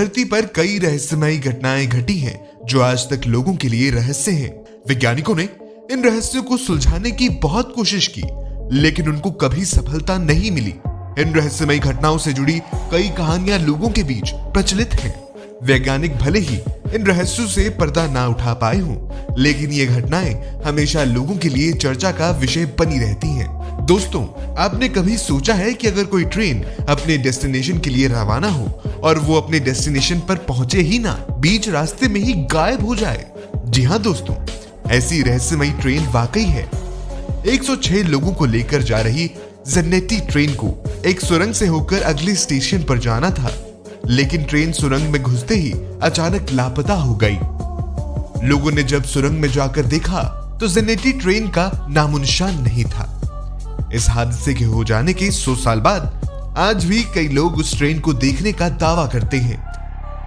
धरती पर कई रहस्यमयी घटनाएं घटी हैं जो आज तक लोगों के लिए रहस्य हैं। वैज्ञानिकों ने इन रहस्यों को सुलझाने की बहुत कोशिश की, लेकिन उनको कभी सफलता नहीं मिली। इन रहस्यमयी घटनाओं से जुड़ी कई कहानियां लोगों के बीच प्रचलित हैं। वैज्ञानिक भले ही इन रहस्यों से पर्दा ना उठा पाए हों, लेकिन ये घटनाएं हमेशा लोगों के लिए चर्चा का विषय बनी रहती हैं। दोस्तों, आपने कभी सोचा है कि अगर कोई ट्रेन अपने डेस्टिनेशन के लिए रवाना हो और वो अपने डेस्टिनेशन पर पहुंचे ही ना, बीच रास्ते में ही गायब हो जाए? जी हाँ दोस्तों, ऐसी रहस्यमयी ट्रेन वाकई है। 106 लोगों को लेकर जा रही ज़ेनेटी ट्रेन को एक सुरंग से होकर अगले स्टेशन पर जाना था, लेकिन ट्रेन सुरंग में घुसते ही अचानक लापता हो गई। लोगों ने जब सुरंग में जाकर देखा तो ज़ेनेटी ट्रेन का नामोनिशान नहीं था। इस हादसे के हो जाने के 100 साल बाद आज भी कई लोग उस ट्रेन को देखने का दावा करते हैं।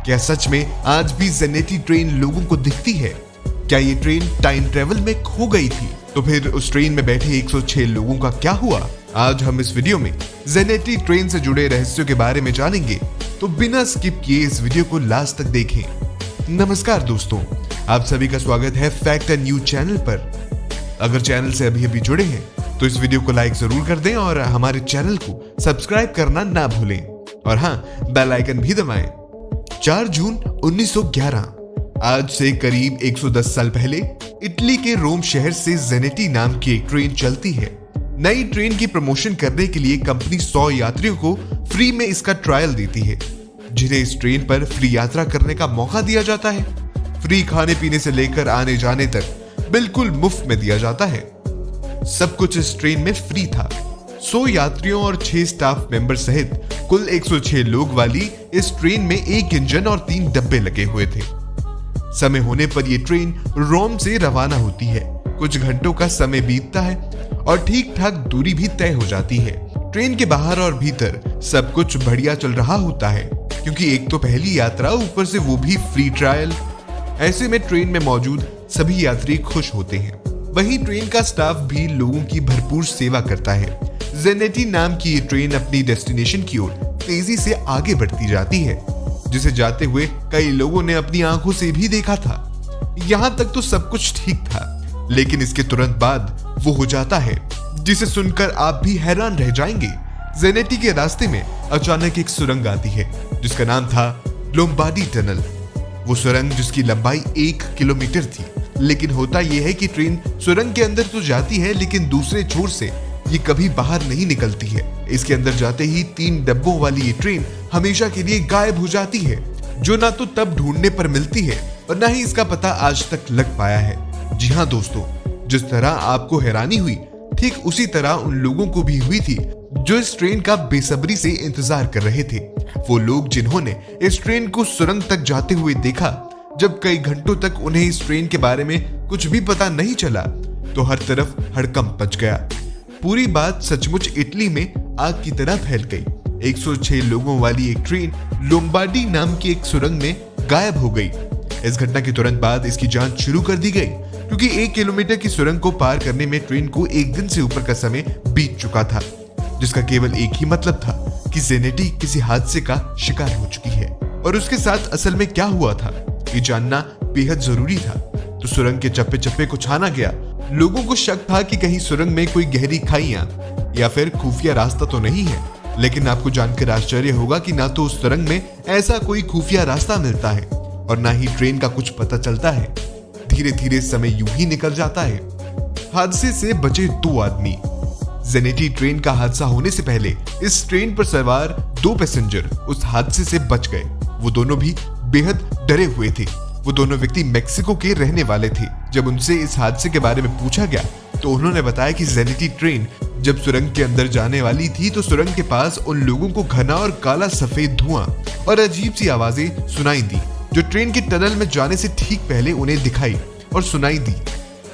क्या सच में आज भी ज़ेनेटी ट्रेन लोगों को दिखती है? क्या ये ट्रेन टाइम ट्रेवल में खो गई थी? तो फिर उस ट्रेन में बैठे 106 लोगों का क्या हुआ? आज हम इस वीडियो में ज़ेनेटी ट्रेन से जुड़े रहस्यों के बारे में जानेंगे, तो बिना स्किप किए इस वीडियो को लास्ट तक देखें। नमस्कार दोस्तों, आप सभी का स्वागत है फैक्ट एंड न्यूज चैनल पर। अगर चैनल से अभी जुड़े हैं तो इस वीडियो को लाइक जरूर कर दें और हमारे चैनल को सब्सक्राइब करना ना भूलें, और हाँ, बेल आइकन भी दबाएं। 4 जून 1911, आज से करीब 110 साल पहले इटली के रोम शहर से ज़ेनेटी नाम की एक ट्रेन चलती है। नई ट्रेन की प्रमोशन करने के लिए कंपनी 100 यात्रियों को फ्री में इसका ट्रायल देती है, जिन्हें इस ट्रेन पर फ्री यात्रा करने का मौका दिया जाता है। फ्री खाने पीने से लेकर आने जाने तक बिल्कुल मुफ्त में दिया जाता है। सब कुछ इस ट्रेन में फ्री था। 100 यात्रियों और 6 स्टाफ मेंबर सहित कुल 106 लोग वाली इस ट्रेन में 1 इंजन और 3 डब्बे लगे हुए थे। समय होने पर यह ट्रेन रोम से रवाना होती है। कुछ घंटों का समय बीतता है और ठीक ठाक दूरी भी तय हो जाती है। ट्रेन के बाहर और भीतर सब कुछ बढ़िया चल रहा होता है, क्योंकि एक तो पहली यात्रा, ऊपर से वो भी फ्री ट्रायल। ऐसे में ट्रेन में मौजूद सभी यात्री खुश होते हैं। वहीं ट्रेन का स्टाफ भी लोगों की भरपूर सेवा करता है। ज़ेनेटी नाम की ये ट्रेन अपनी डेस्टिनेशन की ओर तेजी से आगे बढ़ती जाती है, जिसे जाते हुए कई लोगों ने अपनी आंखों से भी देखा था। यहाँ तक तो सब कुछ ठीक था, लेकिन इसके तुरंत बाद वो हो जाता है जिसे सुनकर आप भी हैरान रह जाएंगे। ज़ेनेटी के रास्ते में अचानक एक सुरंग आती है, जिसका नाम था लोम्बार्डी टनल। वो सुरंग जिसकी लंबाई 1 किलोमीटर थी, लेकिन होता यह है कि ट्रेन सुरंग के अंदर तो जाती है, लेकिन दूसरे छोर से ये कभी बाहर नहीं निकलती है। इसके अंदर जाते ही 3 डब्बों वाली ये ट्रेन हमेशा के लिए गायब हो जाती है, जो ना तो तब ढूंढने पर मिलती है और ना ही इसका पता आज तक लग पाया है। जी हाँ दोस्तों, जिस तरह आपको हैरानी हुई, ठीक उसी तरह उन लोगों को भी हुई थी जो इस ट्रेन का बेसब्री से इंतजार कर रहे थे। वो लोग जिन्होंने इस ट्रेन को सुरंग तक जाते हुए देखा। जब कई घंटों तक उन्हें इस ट्रेन के बारे में कुछ भी पता नहीं चला, तो हर तरफ हड़कंप मच गया। पूरी बात सचमुच इटली में आग की तरह फैल गई। 106 लोगों वाली एक ट्रेन लोम्बार्डी नाम की एक सुरंग में गायब हो गई। इस घटना के तुरंत बाद इसकी जांच शुरू कर दी गई, क्योंकि 1 किलोमीटर की सुरंग को पार करने में ट्रेन को 1 दिन से ऊपर का समय बीत चुका था, जिसका केवल एक ही मतलब था कि ज़ेनेटी किसी हादसे का शिकार हो चुकी है। और उसके साथ असल में क्या हुआ था, ये जानना बेहद जरूरी था। तो सुरंग के चप्पे चप्पे को छाना गया। लोगों को शक था कि कहीं सुरंग में कोई गहरी खाइयां या फिर खुफिया रास्ता तो नहीं है, लेकिन आपको जानकर आश्चर्य होगा कि ना तो उस सुरंग में ऐसा कोई खुफिया रास्ता मिलता है और ना ही ट्रेन का कुछ पता चलता है। धीरे धीरे समय यूं ही निकल जाता है। हादसे से बचे 2 आदमी। ज़ेनेटी ट्रेन का हादसा होने से पहले इस ट्रेन पर सवार 2 पैसेंजर उस हादसे से बच गए। वो दोनों भी बेहद डरे हुए थे। वो दोनों व्यक्ति मेक्सिको के रहने वाले थे। जब उनसे इस हादसे के बारे में पूछा गया तो उन्होंने बताया कि ज़ेनेटी ट्रेन जब सुरंग के अंदर जाने वाली थी तो सुरंग के पास उन लोगों को घना और काला सफेद धुआं और अजीब सी आवाजें सुनाई दी, जो ट्रेन के टनल में जाने से ठीक पहले उन्हें दिखाई और सुनाई दी।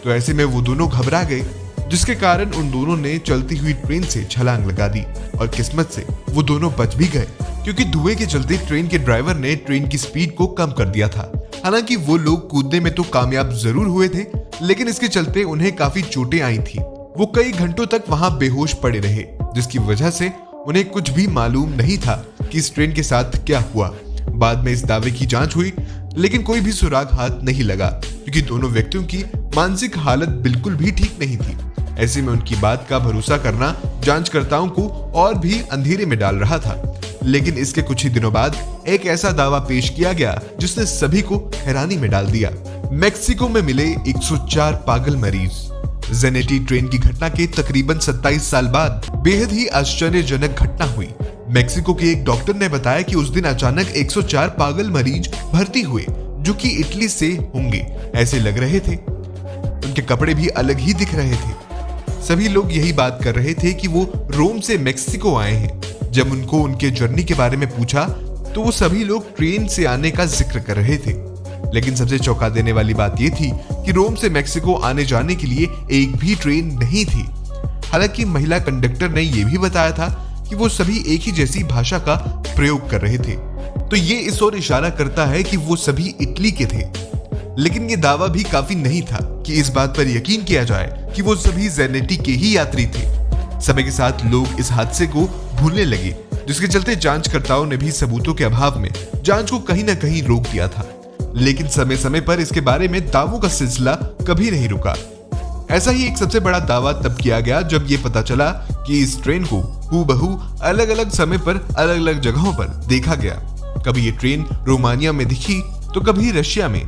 तो ऐसे में वो दोनों घबरा गए, जिसके कारण उन दोनों ने चलती हुई ट्रेन से छलांग लगा दी और किस्मत से वो दोनों बच भी गए, क्योंकि धुएं के चलते ट्रेन के ड्राइवर ने ट्रेन की स्पीड को कम कर दिया था। हालांकि वो लोग कूदने में तो कामयाब जरूर हुए थे, लेकिन इसके चलते उन्हें काफी चोटें आई थी। वो कई घंटों तक वहां बेहोश पड़े रहे, जिसकी वजह से उन्हें कुछ भी मालूम नहीं था कि इस ट्रेन के साथ क्या हुआ। बाद में इस दावे की जांच हुई, लेकिन कोई भी सुराग हाथ नहीं लगा क्योंकि दोनों व्यक्तियों की मानसिक हालत बिल्कुल भी ठीक नहीं थी। ऐसे में उनकी बात का भरोसा करना जांचकर्ताओं को और भी अंधेरे में डाल रहा था। लेकिन इसके कुछ ही दिनों बाद एक ऐसा दावा पेश किया गया जिसने सभी को हैरानी में डाल दिया। मेक्सिको में मिले 104 पागल मरीज। जेनेटी ट्रेन की घटना के तकरीबन 27 साल बाद बेहद ही आश्चर्यजनक घटना हुई। मेक्सिको के एक डॉक्टर ने बताया कि उस दिन अचानक 104 पागल मरीज भर्ती हुए जो कि इटली से होंगे ऐसे लग रहे थे। उनके कपड़े भी अलग ही दिख रहे थे। सभी लोग यही बात कर रहे थे कि वो रोम से मेक्सिको आए हैं। जब उनको उनके जर्नी के बारे में पूछा तो वो सभी लोग ट्रेन से आने का जिक्र कर रहे थे। लेकिन सबसे चौंका देने वाली बात यह थी कि रोम से मेक्सिको आने जाने के लिए एक भी ट्रेन नहीं थी। हालांकि महिला कंडक्टर ने यह भी बताया था कि वो सभी एक ही जैसी भाषा का प्रयोग कर रहे थे, तो ये इस ओर इशारा करता है कि वो सभी इटली के थे। लेकिन ये दावा भी काफी नहीं था कि इस बात पर यकीन किया जाए कि वो सभी जेनेटी के ही यात्री थे। समय के साथ लोग इस हादसे को भूलने लगे, जिसके चलते जांचकर्ताओं ने भी सबूतों के अभाव में जांच को कहीं न कहीं रोक दिया था। लेकिन समय समय पर इसके बारे में दावों का सिलसिला कभी नहीं रुका। ऐसा ही एक सबसे बड़ा दावा तब किया गया जब ये पता चला कि इस ट्रेन को हूबहू अलग अलग समय पर अलग अलग जगहों पर देखा गया। कभी ये ट्रेन रोमानिया में दिखी तो कभी रशिया में।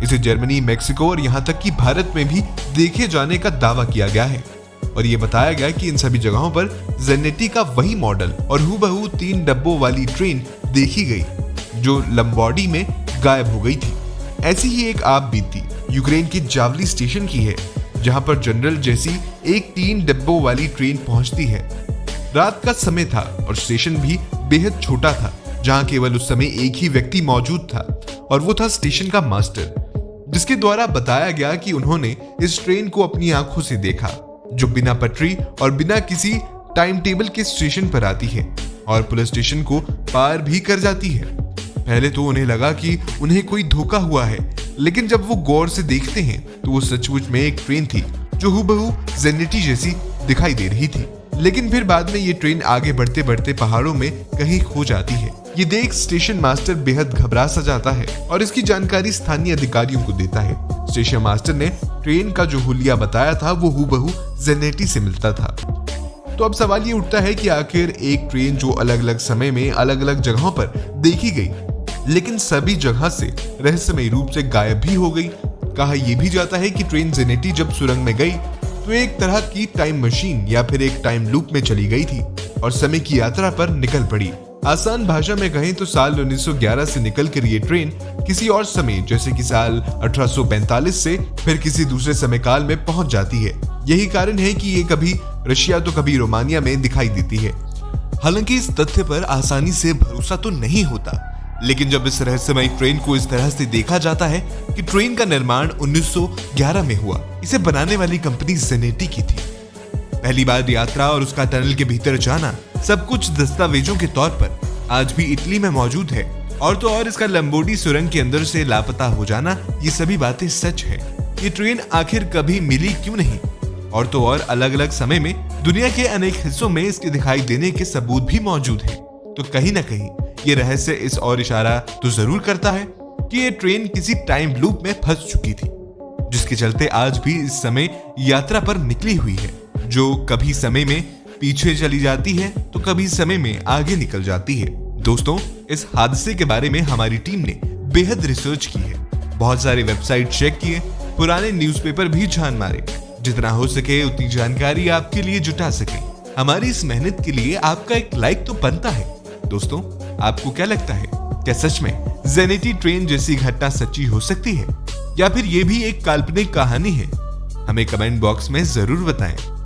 इसे जर्मनी, मेक्सिको और यहाँ तक कि भारत में भी देखे जाने का दावा किया गया है। और ये बताया गया कि इन सभी जगहों पर जेनेटी का वही मॉडल और हूबहू 3 डब्बों वाली ट्रेन देखी गई जो लंबॉडी में गायब हो गई थी। ऐसी ही एक आप बीती यूक्रेन के जावली स्टेशन की है, जहां पर जनरल जैसी एक 3 डब्बों वाली ट्रेन पहुंचती है। रात का समय था और स्टेशन भी बेहद छोटा था, जहां केवल उस समय एक ही व्यक्ति मौजूद था और वो था स्टेशन का मास्टर, जिसके द्वारा बताया गया कि उन्होंने इस ट्रेन को अपनी आंखों से देखा, जो बिना पटरी और बिना किसी टाइम टेबल के स्टेशन पर आती है और पुलिस स्टेशन को पार भी कर जाती है। पहले तो उन्हें लगा कि उन्हें कोई धोखा हुआ है, लेकिन जब वो गौर से देखते हैं तो वो सचमुच में एक ट्रेन थी जो हूबहू जेनेटी जैसी दिखाई दे रही थी। लेकिन फिर बाद में ये ट्रेन आगे बढ़ते बढ़ते पहाड़ों में कहीं खो जाती है। ये देख स्टेशन मास्टर बेहद घबरा सा जाता है और इसकी जानकारी स्थानीय अधिकारियों को देता है। स्टेशन मास्टर ने ट्रेन का जो हुलिया बताया था वो हूबहू जेनेटी से मिलता था। तो अब सवाल ये उठता है कि आखिर एक ट्रेन जो अलग अलग समय में अलग अलग जगहों पर देखी गई, लेकिन सभी जगह से रहस्यमय रूप से गायब भी हो गई। कहा यह भी जाता है कि ट्रेन जेनेटी जब सुरंग में गई तो एक तरह की टाइम मशीन या फिर एक टाइम लूप में चली गई थी और समय की यात्रा पर निकल पड़ी। आसान भाषा में कहें तो साल 1911 से निकलकर ये ट्रेन किसी और समय जैसे कि साल 1845 से फिर किसी दूसरे समय काल में पहुंच जाती है। यही कारण है कि ये कभी रशिया तो कभी रोमानिया में दिखाई देती है। हालांकि इस तथ्य पर आसानी से भरोसा तो नहीं होता, लेकिन जब इस रहस्यमय ट्रेन को इस तरह से देखा जाता है कि ट्रेन का निर्माण 1911 में हुआ, इसे बनाने वाली कंपनी जेनेटी की थी। पहली बार यात्रा और उसका टनल के भीतर जाना सब कुछ दस्तावेजों के तौर पर आज भी इटली में मौजूद है। और तो और इसका लंबोडी सुरंग के अंदर से लापता हो जाना, ये सभी बातें सच है। ये ट्रेन आखिर कभी मिली क्यों नहीं? और तो और अलग अलग समय में दुनिया के अनेक हिस्सों में इसके दिखाई देने के सबूत भी मौजूद है। तो कहीं ना कहीं ये रहस्य इस और इशारा तो जरूर करता है कि ये ट्रेन किसी टाइम लूप में फंस चुकी थी, जिसके चलते आज भी इस समय यात्रा पर निकली हुई है, जो कभी समय में पीछे चली जाती है तो कभी समय में आगे निकल जाती है। दोस्तों, इस हादसे के बारे में हमारी टीम ने बेहद रिसर्च की है, बहुत सारे वेबसाइट चेक किए, पुराने न्यूज़पेपर भी छान मारे। जितना हो सके उतनी जानकारी आपके लिए जुटा सके। हमारी इस मेहनत के लिए आपका एक लाइक तो बनता है। दोस्तों, आपको क्या लगता है, क्या सच में जेनेटी ट्रेन जैसी घटना सच्ची हो सकती है या फिर ये भी एक काल्पनिक कहानी है? हमें कमेंट बॉक्स में जरूर बताएं।